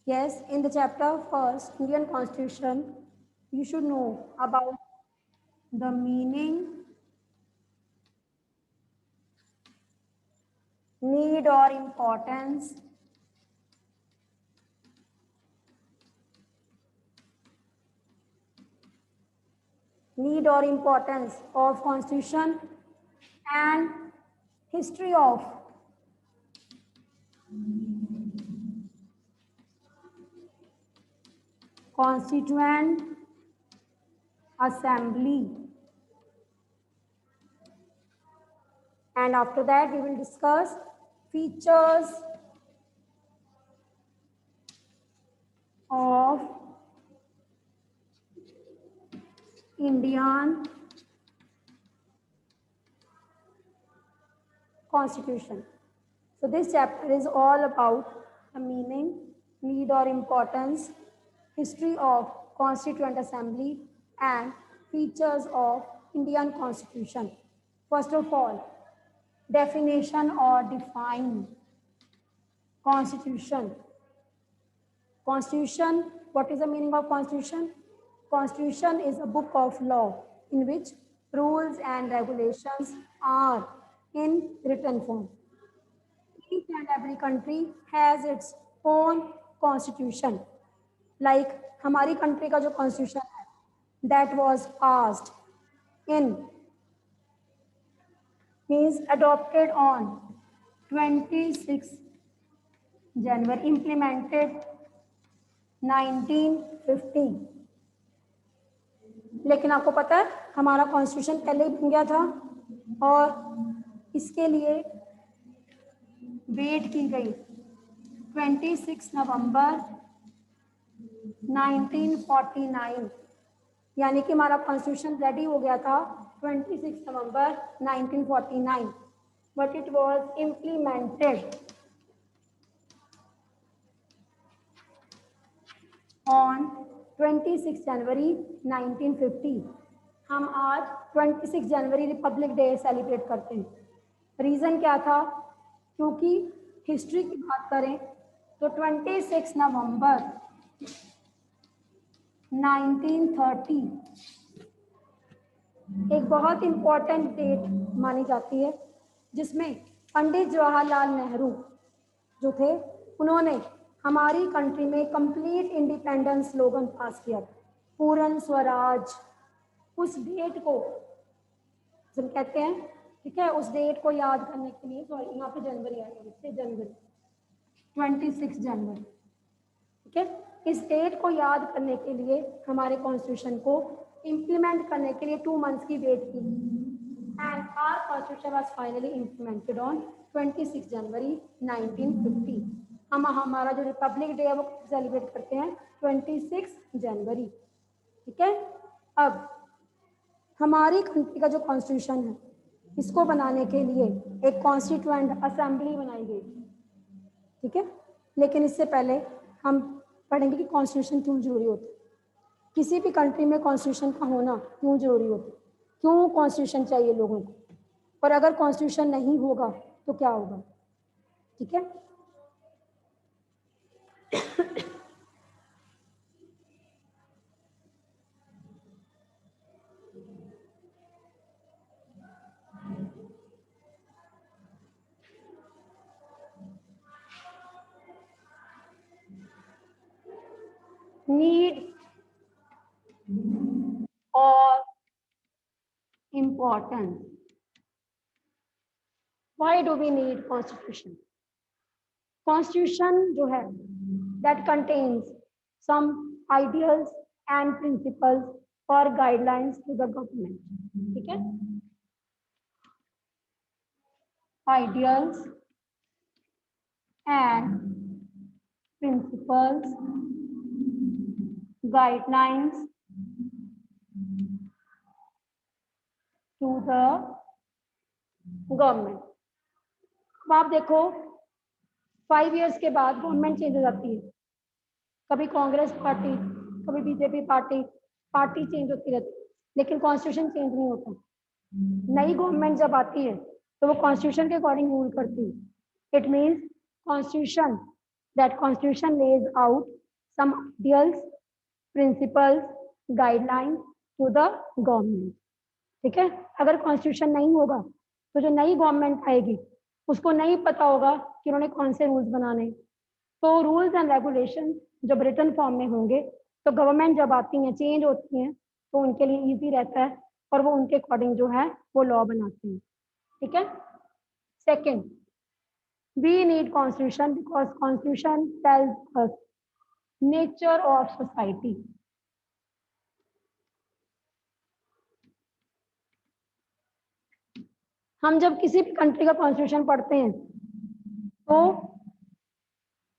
Yes, in the chapter first, Indian Constitution, you should know about the meaning, need or importance, of Constitution and history of Constituent Assembly. And after that, we will discuss features of Indian Constitution. So this chapter is all about the meaning, need or importance, history of Constituent Assembly and features of Indian Constitution. First of all, definition or define Constitution. Constitution, what is the meaning of Constitution? Constitution is a book of law in which rules and regulations are in written form. Each and every country has its own constitution. Like हमारी country का जो constitution है, that was passed in, means adopted on 26 January, implemented 1950. लेकिन आपको पता है हमारा constitution पहले ही बन गया था और इसके लिए वेट की गई 26 नवंबर 1949, यानी कि हमारा कॉन्स्टिट्यूशन रेडी हो गया था 26 नवंबर 1949, but it was implemented on 26 जनवरी 1950. हम आज 26 जनवरी रिपब्लिक डे सेलिब्रेट करते हैं. रीज़न क्या था? क्योंकि हिस्ट्री की बात करें तो 26 नवंबर 1930 एक बहुत इम्पोर्टेंट डेट मानी जाती है जिसमें पंडित जवाहरलाल नेहरू जो थे उन्होंने हमारी कंट्री में कंप्लीट इंडिपेंडेंस स्लोगन पास किया था, पूर्ण स्वराज. उस डेट को जब कहते हैं, ठीक है, उस डेट को याद करने के लिए, सॉरी यहाँ पे जनवरी आएगा, जनवरी 26 जनवरी, ठीक है, इस डेट को याद करने के लिए हमारे कॉन्स्टिट्यूशन को इम्प्लीमेंट करने के लिए 2 मंथ्स की वेट की and our constitution was finally implemented on 26 जनवरी 1950. हम हमारा जो रिपब्लिक डे है वो सेलिब्रेट करते हैं 26 जनवरी, ठीक है. अब हमारी कंट्री का जो कॉन्स्टिट्यूशन है इसको बनाने के लिए एक कॉन्स्टिट्यूएंट असेंबली बनाई गई, ठीक है. लेकिन इससे पहले हम पढ़ेंगे कि कॉन्स्टिट्यूशन क्यों जरूरी होता है, किसी भी कंट्री में कॉन्स्टिट्यूशन का होना क्यों जरूरी होता है, क्यों कॉन्स्टिट्यूशन चाहिए लोगों को, और अगर कॉन्स्टिट्यूशन नहीं होगा तो क्या होगा, ठीक है. Need or importance. Why do we need constitution? Constitution जो है that contains some ideals and principles or guidelines to the government, ठीक है. Ideals and principles, guidelines to the government. अब आप देखो 5 इयर्स के बाद गवर्नमेंट चेंज हो जाती है, कभी कांग्रेस पार्टी, कभी बीजेपी पार्टी चेंज होती रहती है, लेकिन कॉन्स्टिट्यूशन चेंज नहीं होता. नई गवर्नमेंट जब आती है तो वो कॉन्स्टिट्यूशन के अकॉर्डिंग रूल करती है. It means constitution that constitution lays out some ideals, principles, guidelines to the government. ठीक है, अगर कॉन्स्टिट्यूशन नहीं होगा तो जो नई गवर्नमेंट आएगी उसको नहीं पता होगा कि उन्होंने कौन से रूल्स बनाने। तो रूल्स एंड रेगुलेशन जब रिटन फॉर्म में होंगे तो गवर्नमेंट जब आती हैं, चेंज होती हैं, तो उनके लिए इजी रहता है और वो उनके अकॉर्डिंग जो है वो लॉ बनाते हैं। ठीक है। Second, we need constitution because constitution tells us nature of society. हम जब किसी भी कंट्री का कॉन्स्टिट्यूशन पढ़ते हैं तो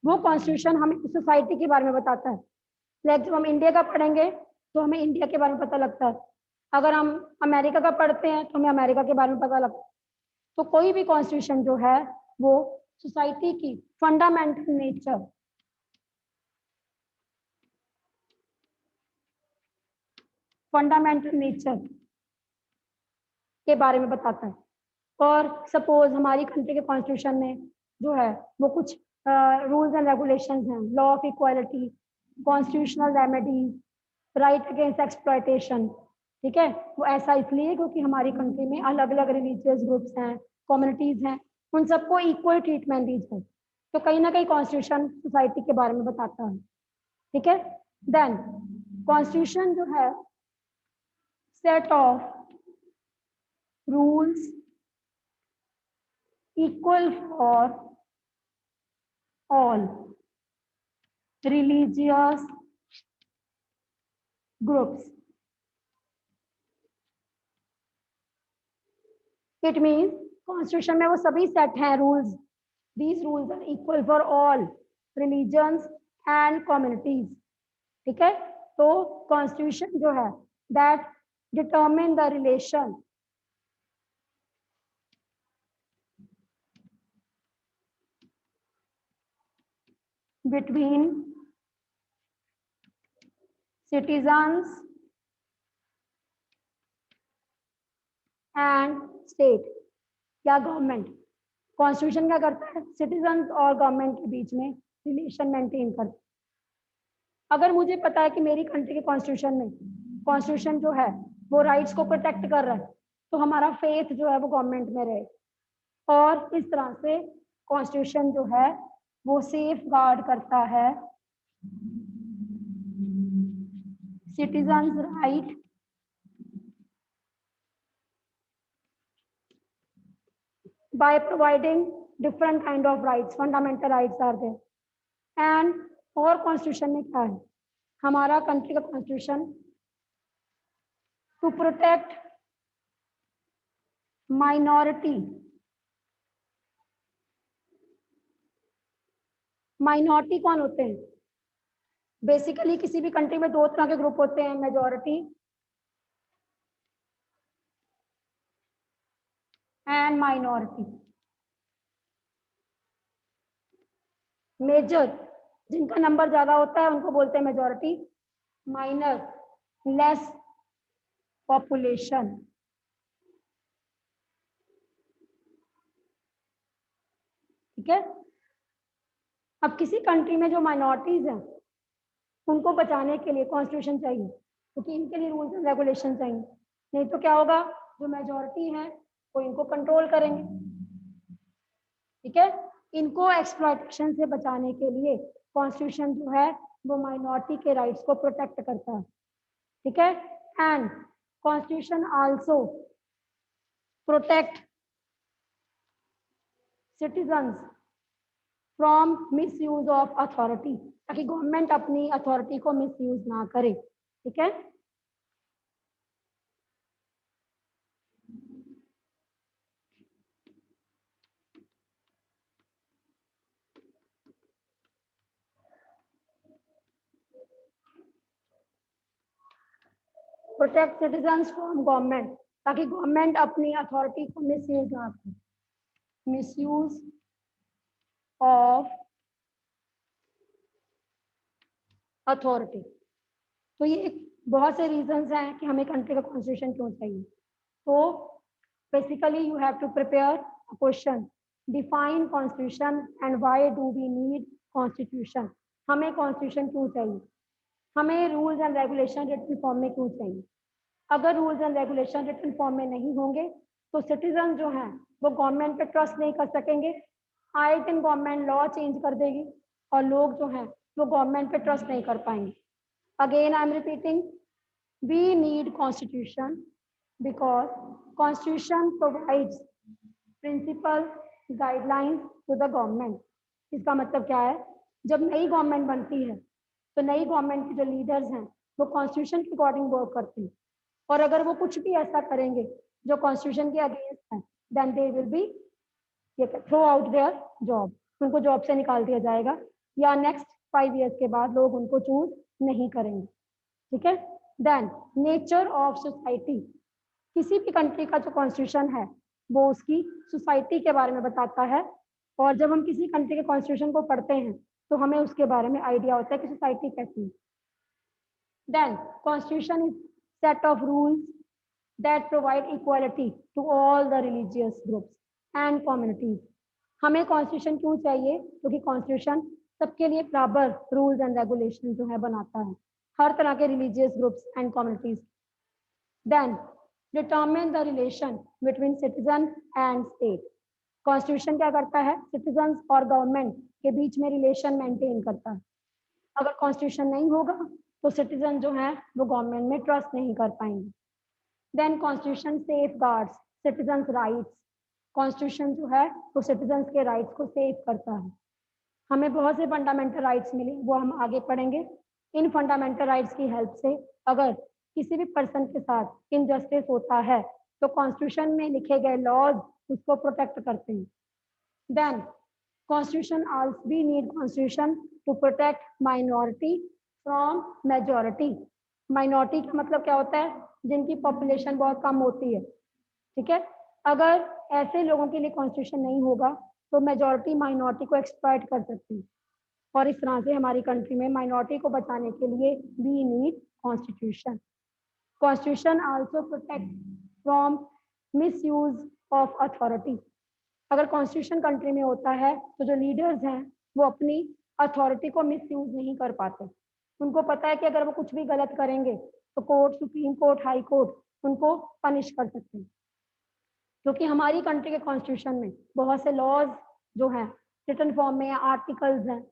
वो कॉन्स्टिट्यूशन हमें सोसाइटी के बारे में बताता है। लाइक जब हम इंडिया का पढ़ेंगे तो हमें इंडिया के बारे में पता लगता है, अगर हम अमेरिका का पढ़ते हैं तो हमें अमेरिका के बारे में पता लगता है। तो कोई भी कॉन्स्टिट्यूशन जो है वो सोसाइटी की फंडामेंटल नेचर के बारे में बताता है। और सपोज हमारी कंट्री के कॉन्स्टिट्यूशन में जो है वो कुछ रूल्स एंड रेगुलेशंस हैं, law of equality, constitutional remedies, right against exploitation. ठीक है, वो ऐसा इसलिए क्योंकि हमारी कंट्री में अलग अलग रिलीजियस ग्रुप्स हैं, कम्युनिटीज हैं, उन सबको इक्वल ट्रीटमेंट दी जाए। तो कहीं ना कहीं कॉन्स्टिट्यूशन सोसाइटी के बारे में बताता है। ठीक है। देन कॉन्स्टिट्यूशन जो है set of rules equal for all religious groups. It means constitution में वो सभी सेट हैं rules. These rules are equal for all religions and communities. ठीक है। तो constitution जो है that determine the relation between citizens and state या गवर्नमेंट। कॉन्स्टिट्यूशन क्या करता है, सिटीजन और गवर्नमेंट के बीच में रिलेशन मेंटेन करता है। अगर मुझे पता है कि मेरी कंट्री के कॉन्स्टिट्यूशन जो है वो राइट्स को प्रोटेक्ट कर रहा है तो हमारा फेथ जो है वो गवर्नमेंट में रहे। और इस तरह से कॉन्स्टिट्यूशन जो है वो सेफ गार्ड करता है citizens right by providing different kind of rights, fundamental rights are there. And और कॉन्स्टिट्यूशन में क्या है, हमारा कंट्री का कॉन्स्टिट्यूशन टू प्रोटेक्ट माइनॉरिटी कौन होते हैं? बेसिकली किसी भी कंट्री में दो तरह के ग्रुप होते हैं, मेजॉरिटी एंड माइनॉरिटी। मेजर जिनका नंबर ज्यादा होता है उनको बोलते हैं मेजॉरिटी, माइनर लेस पॉपुलेशन। ठीक है। अब किसी कंट्री में जो माइनॉरिटीज हैं उनको बचाने के लिए कॉन्स्टिट्यूशन चाहिए, क्योंकि इनके लिए रूल्स एंड रेगुलेशन चाहिए। नहीं तो क्या होगा, जो मेजॉरिटी है वो इनको कंट्रोल करेंगे। ठीक है। इनको एक्सप्लॉयटेशन से बचाने के लिए कॉन्स्टिट्यूशन जो है वो माइनॉरिटी के राइट्स को प्रोटेक्ट करता है। ठीक है। And constitution also protect citizens from misuse of authority, ताकि गवर्नमेंट अपनी अथॉरिटी को मिसयूज ना करे। ठीक है। प्रोटेक्ट सिटीजन्स फ्रॉम गवर्नमेंट, ताकि गवर्नमेंट अपनी अथॉरिटी को मिसयूज ना करे। Misuse of authority. तो ये बहुत से रीजंस हैं कि हमें कंट्री का कॉन्स्टिट्यूशन क्यों चाहिए। तो basically you have to prepare a question, define constitution and why do we need constitution. हमें कॉन्स्टिट्यूशन क्यों चाहिए? हमें rules and regulation written form में क्यों चाहिए? अगर rules and regulation written form में नहीं होंगे तो सिटीजन जो हैं वो गवर्नमेंट पे ट्रस्ट नहीं कर सकेंगे। आए दिन गवर्नमेंट लॉ चेंज कर देगी और लोग जो हैं वो गवर्नमेंट पे ट्रस्ट नहीं कर पाएंगे। Again I am repeating, we need constitution because constitution provides principle guidelines to the government. इसका मतलब क्या है? जब नई गवर्नमेंट बनती है तो नई गवर्नमेंट के जो लीडर्स हैं वो कॉन्स्टिट्यूशन के अकॉर्डिंग वर्क करते हैं, और अगर वो कुछ भी ऐसा करेंगे जो कॉन्स्टिट्यूशन के अगेंस्ट है, then they will be throw out their job. उनको जॉब से निकाल दिया जाएगा या नेक्स्ट 5 ईयर्स के बाद लोग उनको चूज नहीं करेंगे। ठीक है। Then nature of society. किसी भी कंट्री का जो कॉन्स्टिट्यूशन है वो उसकी सोसाइटी के बारे में बताता है, और जब हम किसी कंट्री के कॉन्स्टिट्यूशन को पढ़ते हैं तो हमें उसके बारे में आइडिया होता है कि सोसाइटी कैसी है। Then constitution is set of rules that provide equality to all the religious groups and communities. हमें कॉन्स्टिट्यूशन क्यों चाहिए? क्योंकि कॉन्स्टिट्यूशन सबके लिए बराबर रूल्स एंड रेगुलेशन जो है बनाता है, हर तरह के religious groups and communities. Then determine the relation between citizen and state. Constitution क्या करता है? सिटीजन और गवर्नमेंट के बीच में रिलेशन मेंटेन करता है। अगर कॉन्स्टिट्यूशन नहीं होगा तो सिटीजन जो है वो गवर्नमेंट में ट्रस्ट नहीं कर पाएंगे। Then constitution safeguards citizens rights. Constitution जो है वो सिटीजन्स के राइट्स को सेफ करता है। हमें बहुत से फंडामेंटल राइट्स मिले, वो हम आगे पढ़ेंगे। इन फंडामेंटल राइट्स की हेल्प से अगर किसी भी पर्सन के साथ इनजस्टिस होता है तो कॉन्स्टिट्यूशन में लिखे गए लॉज उसको प्रोटेक्ट करते हैं। Then constitution also we need constitution to protect minority from majority. Minority का मतलब क्या होता है? जिनकी पॉपुलेशन बहुत कम होती है। ठीक है। अगर ऐसे लोगों के लिए कॉन्स्टिट्यूशन नहीं होगा तो मेजॉरिटी माइनॉरिटी को एक्सप्लॉइट कर सकती है, और इस तरह से हमारी कंट्री में माइनॉरिटी को बचाने के लिए we need constitution. Constitution also protect from misuse of authority. अगर कॉन्स्टिट्यूशन कंट्री में होता है तो जो लीडर्स हैं वो अपनी अथॉरिटी को मिसयूज नहीं कर पाते। उनको पता है कि अगर वो कुछ भी गलत करेंगे तो court, supreme court, high court उनको पनिश कर सकते हैं। क्योंकि हमारी कंट्री के कॉन्स्टिट्यूशन में बहुत से लॉज जो हैं रिटन फॉर्म में या आर्टिकल्स हैं,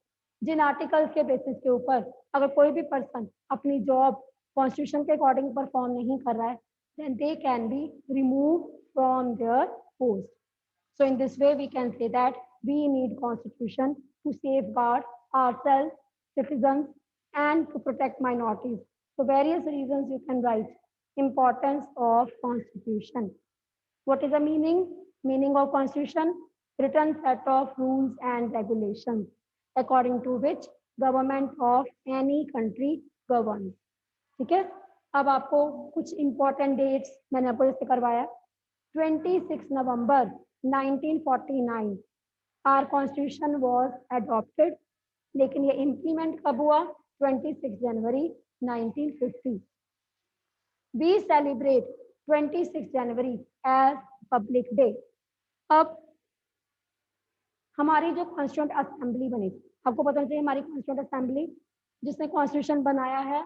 जिन आर्टिकल्स के बेसिस के ऊपर अगर कोई भी पर्सन अपनी जॉब कॉन्स्टिट्यूशन के अकॉर्डिंग परफॉर्म नहीं कर रहा है, then they can be remove from their post. So in this way, we can say that we need constitution to safeguard ourselves, citizens, and to protect minorities. So various reasons you can write. Importance of constitution. What is the meaning? Meaning of constitution? Written set of rules and regulations according to which government of any country governs. ठीक है। अब आपको कुछ important dates मैंने आपको जैसे करवाया। 26 November 1949 our constitution was adopted, लेकिन ये इम्प्लीमेंट कब हुआ? 26 जनवरी 1950। We celebrate 26 January as public day. अब हमारी जो कॉन्स्टिट्यूंट असेंबली बनी थी, आपको पता चाहिए हमारी कॉन्स्टिट्यूंट असेंबली जिसने कॉन्स्टिट्यूशन बनाया है,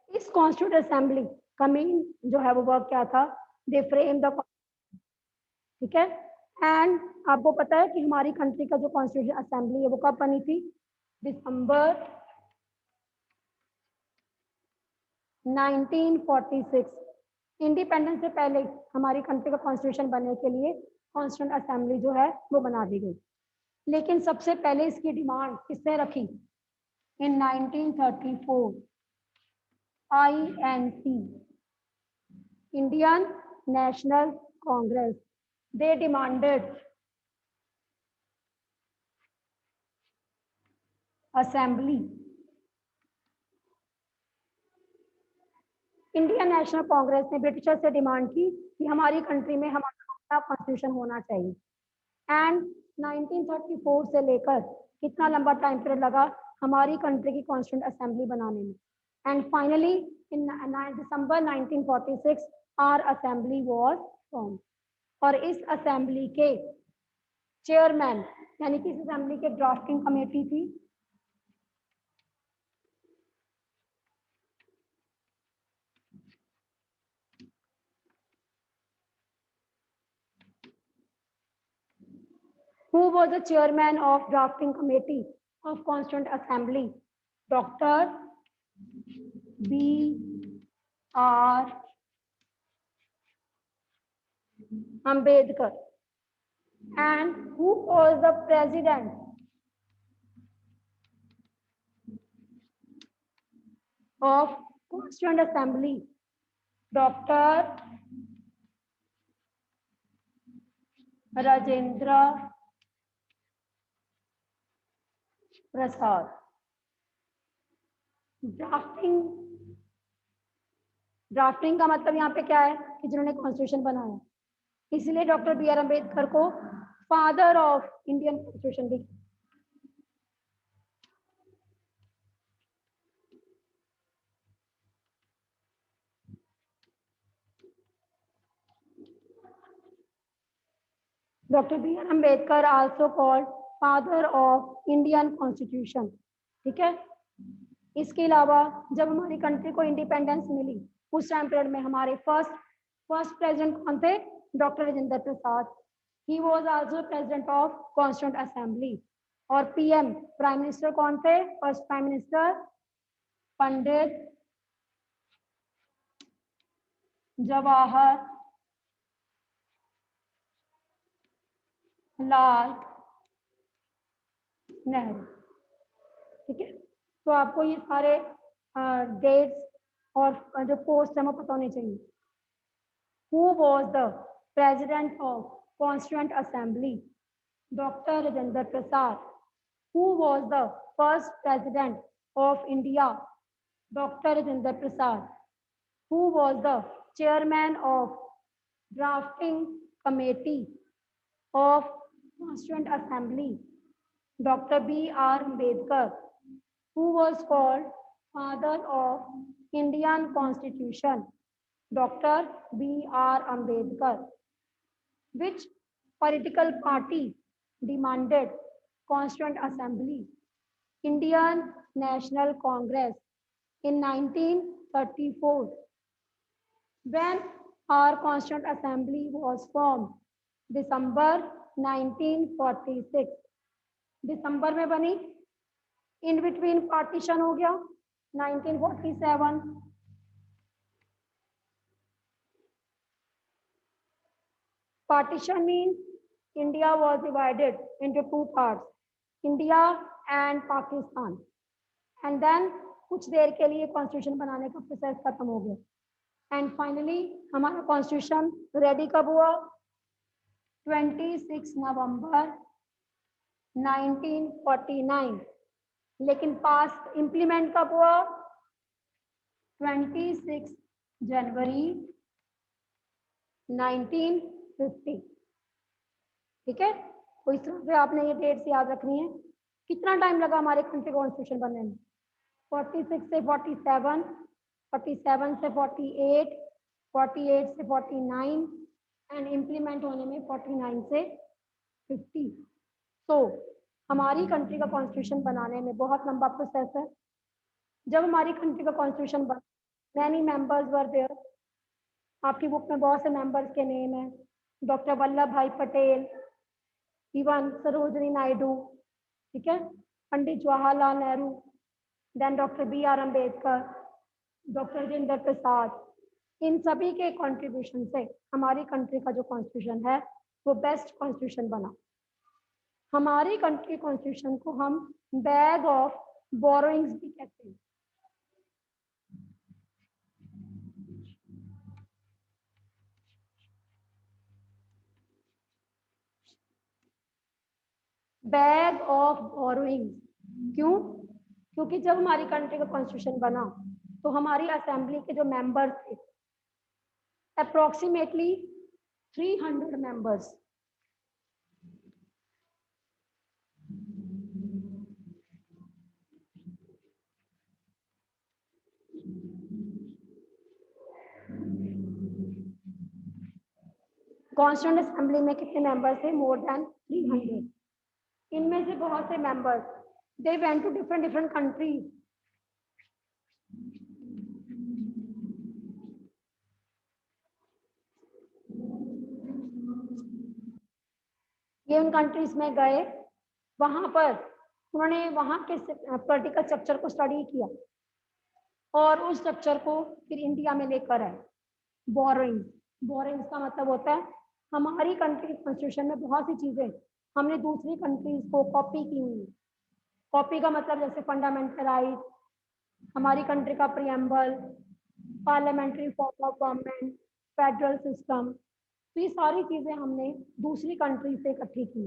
इस कॉन्स्टिट्यूंट असेंबली का मेन जो है वो वर्क क्या था? दे फ्रेम द, ठीक है। एंड आपको पता है कि हमारी कंट्री का जो कॉन्स्टिट्यूशन असेंबली है वो कब बनी थी? दिसंबर 1946। इंडिपेंडेंस से पहले हमारी कंट्री का कॉन्स्टिट्यूशन बनने के लिए कॉन्स्टिट्यूंट असेंबली जो है वो बना दी गई, लेकिन सबसे पहले इसकी डिमांड किसने रखी? इन 1934 INC, Indian national Congress, they demanded assembly Indian national Congress ने ब्रिटिशर से डिमांड की कि हमारी कंट्री में हमारा कॉन्स्टिट्यूशन होना चाहिए। एंड 1934 से लेकर कितना लंबा टाइम पीरियड लगा हमारी कंट्री की कॉन्स्टिट्यूंट असेंबली बनाने में। And finally in December 1946 our assembly was form. और इस असेंबली के चेयरमैन यानी कि इस असेंबली के ड्राफ्टिंग कमेटी थी who was the chairman of drafting committee of Constituent Assembly? Dr. B.R. Ambedkar. And who was the president of Constituent Assembly? Dr. Rajendra Prasad. Drafting का मतलब यहाँ पे क्या है कि जिन्होंने कॉन्स्टिट्यूशन बनाया, इसलिए डॉक्टर बी आर अम्बेडकर को फादर ऑफ इंडियन कॉन्स्टिट्यूशन भी। Doctor B R Ambedkar also called father of Indian constitution. ठीक है। इसके अलावा जब हमारी कंट्री को इंडिपेंडेंस मिली उस टाइम पीरियड में हमारे फर्स्ट प्रेसिडेंट कौन थे? Doctor Rajendra Prasad. He was also president of constituent assembly. और पीएम प्राइम मिनिस्टर कौन थे? First prime minister Pandit Jawahar Lal Nehru. ठीक है। तो आपको ये सारे डेट्स और जो पोस्ट है वो पता होने चाहिए। Who was the president of Constituent Assembly? Dr. Rajendra Prasad. Who was the first president of India? Dr. Rajendra Prasad. Who was the chairman of drafting committee of Constituent Assembly? Dr. B.R. Ambedkar. Who was called father of Indian Constitution? Dr. B.R. Ambedkar. Which political party demanded Constituent Assembly? Indian National Congress in 1934. When our Constituent Assembly was formed? December 1946. दिसंबर में बनी, in between partition हो गया 1947। Partition means India was divided into two parts, India and Pakistan. And then कुछ देर के लिए constitution बनाने का process खत्म हो गया। एंड फाइनली हमारा कॉन्स्टिट्यूशन रेडी कब हुआ? 26 नवंबर 1949। लेकिन पास इम्प्लीमेंट कब हुआ? 26 जनवरी 1950। ठीक है। तो इस तरह से आपने ये डेट्स याद रखनी है। कितना टाइम लगा हमारे कंट्री कॉन्स्टिट्यूशन बनने में? 46 से 47, 47 से 48, 48 से 49 एंड इम्प्लीमेंट होने में 49 से 50। तो हमारी कंट्री का कॉन्स्टिट्यूशन बनाने में बहुत लंबा प्रोसेस है। जब हमारी कंट्री का कॉन्स्टिट्यूशन बना, मैनी मेंबर्स वर देयर। आपकी बुक में बहुत से मेंबर्स के नेम है, डॉक्टर वल्लभ भाई पटेल, इवन सरोजनी नायडू, ठीक है, Pandit Jawaharlal Nehru, then doctor B R Ambedkar, doctor Rajendra Prasad. इन सभी के कंट्रीब्यूशन से हमारी कंट्री का जो कॉन्स्टिट्यूशन है वो बेस्ट कॉन्स्टिट्यूशन बना। हमारी कंट्री कॉन्स्टिट्यूशन को हम बैग ऑफ बोरोइंग्स भी कहते हैं। बैग ऑफ बोरोइंग्स क्यों? क्योंकि जब हमारी कंट्री का कॉन्स्टिट्यूशन बना तो हमारी असेंबली के जो मेंबर थे अप्रोक्सीमेटली 300 मेंबर्स। कॉन्स्टिट्यूएंट असेंबली में कितने मेंबर थे? More than 300। इनमें से बहुत से members they went to different different countries. ये उन कंट्रीज में गए, वहां पर उन्होंने वहां के पॉलिटिकल स्ट्रक्चर को स्टडी किया और उस स्ट्रक्चर को फिर इंडिया में लेकर आए। बोरोइंग, बोरोइंग का मतलब होता है हमारी कंट्री कॉन्स्टिट्यूशन में बहुत सी चीजें हमने दूसरी कंट्रीज को कॉपी की हुई। कॉपी का मतलब जैसे फंडामेंटल राइट, हमारी कंट्री का preamble, parliamentary form of government, federal system, तो ये सारी चीजें हमने दूसरी कंट्री से इकट्ठी की।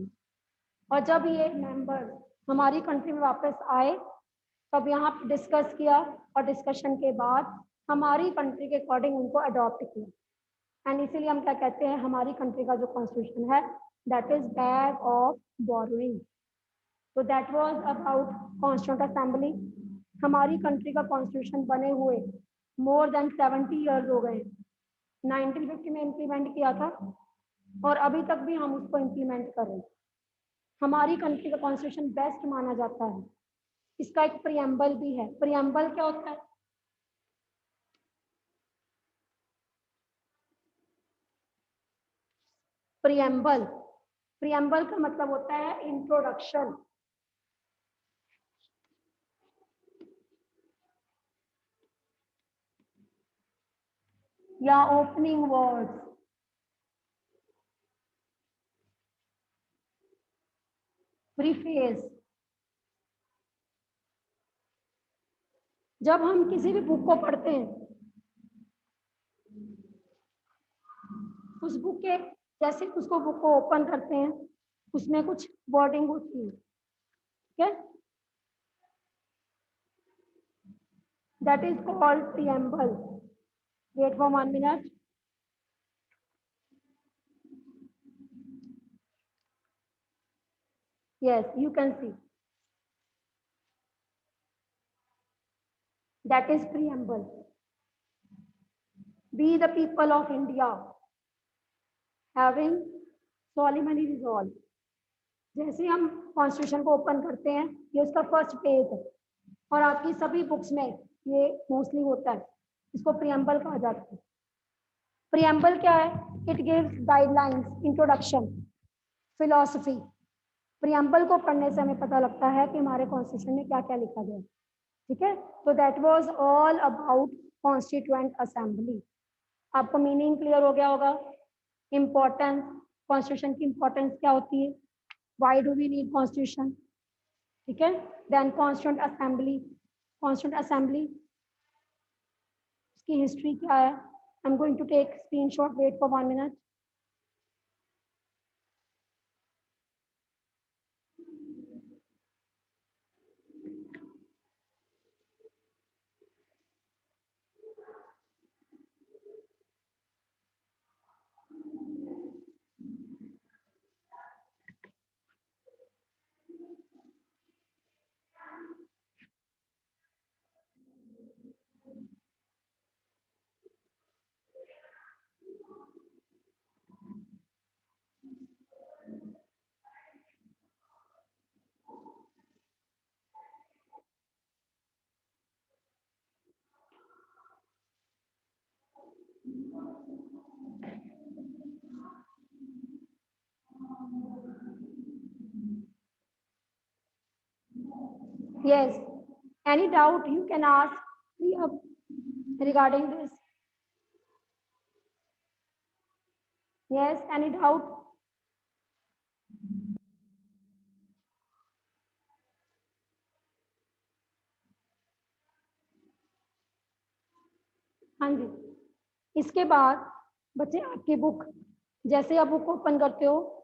और जब ये मेंबर हमारी कंट्री में वापस आए तब यहाँ पे डिस्कस किया और डिस्कशन के बाद हमारी कंट्री के अकॉर्डिंग उनको अडॉप्ट किया। एंड इसीलिए हम क्या कहते हैं, हमारी कंट्री का जो कॉन्स्टिट्यूशन है that is bag of borrowing. तो that was about constituent assembly. हमारी कंट्री का कॉन्स्टिट्यूशन बने हुए मोर देन 70 ईयर्स हो गए। 1950 में इम्प्लीमेंट किया था और अभी तक भी हम उसको इम्प्लीमेंट कर रहे हैं। हमारी कंट्री का कॉन्स्टिट्यूशन बेस्ट माना जाता है। इसका एक प्रियम्बल भी है। प्रियम्बल क्या होता है? प्रियम्बल, प्रियम्बल का मतलब होता है इंट्रोडक्शन या ओपनिंग वर्ड्स। प्रीफेस, जब हम किसी भी बुक को पढ़ते हैं उस बुक के जैसे उसको बुक को ओपन करते हैं उसमें कुछ वर्डिंग होती है, ठीक है? That is called preamble. Wait for 1 minute. Yes, you can see. That is preamble. We the people of India having solemnly resolved. जैसे हम कॉन्स्टिट्यूशन को ओपन करते हैं ये उसका फर्स्ट पेज है और आपकी सभी बुक्स में ये मोस्टली होता है। इसको प्रियम्बल कहा जाता है। प्रियम्बल क्या है? It gives guidelines, introduction, philosophy. Preamble को पढ़ने से हमें पता लगता है कि हमारे कॉन्स्टिट्यूशन में क्या क्या लिखा गया है, ठीक है? तो that was all about constituent assembly. आपको मीनिंग क्लियर हो गया होगा। इम्पोर्टेंस, कॉन्स्टिट्यूशन की इम्पोर्टेंस क्या होती है, why do we need constitution, ठीक है? Then constituent assembly, constituent assembly की हिस्ट्री क्या है? I am going to take screenshot, wait for 1 minute. Yes, any doubt you can ask regarding this? Yes, any doubt? हाँ जी। इसके बाद बच्चे आपकी बुक, जैसे आप बुक ओपन करते हो